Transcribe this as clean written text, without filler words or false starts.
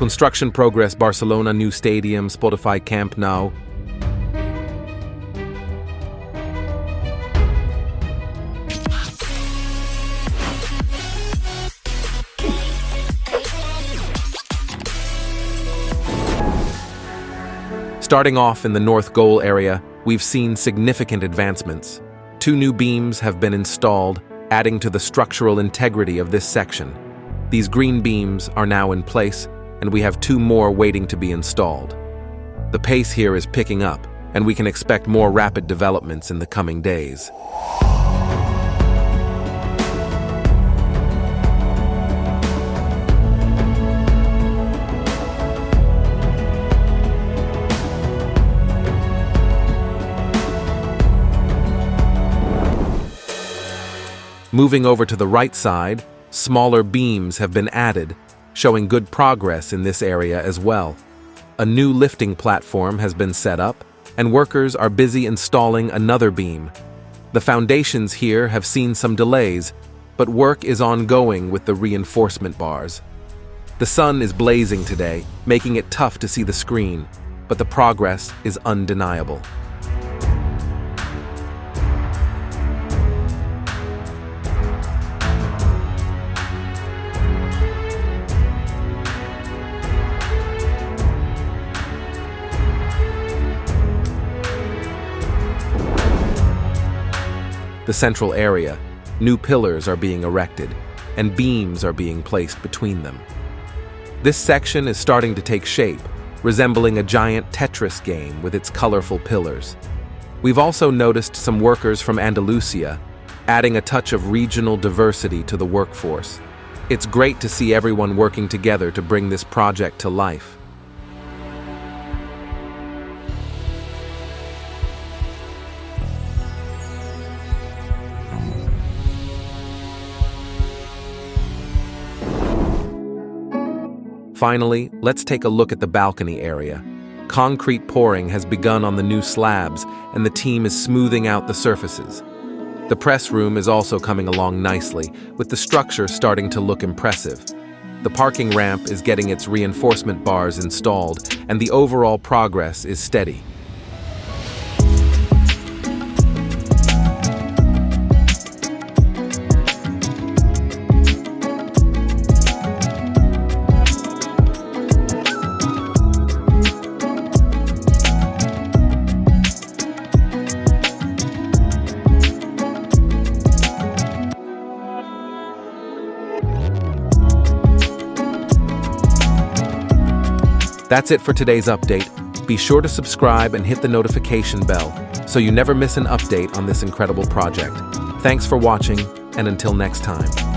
Construction progress, Barcelona new stadium, Spotify Camp Nou. Starting off in the north goal area, we've seen significant advancements. 2 new beams have been installed, adding to the structural integrity of this section. These green beams are now in place, and we have 2 more waiting to be installed. The pace here is picking up, and we can expect more rapid developments in the coming days. Moving over to the right side, smaller beams have been added, showing good progress in this area as well. A new lifting platform has been set up, and workers are busy installing another beam. The foundations here have seen some delays, but work is ongoing with the reinforcement bars. The sun is blazing today, making it tough to see the screen, but the progress is undeniable. The central area, new pillars are being erected, and beams are being placed between them. This section is starting to take shape, resembling a giant Tetris game with its colorful pillars. We've also noticed some workers from Andalusia, adding a touch of regional diversity to the workforce. It's great to see everyone working together to bring this project to life. Finally, let's take a look at the balcony area. Concrete pouring has begun on the new slabs, and the team is smoothing out the surfaces. The press room is also coming along nicely, with the structure starting to look impressive. The parking ramp is getting its reinforcement bars installed, and the overall progress is steady. That's it for today's update. Be sure to subscribe and hit the notification bell so you never miss an update on this incredible project. Thanks for watching, and until next time.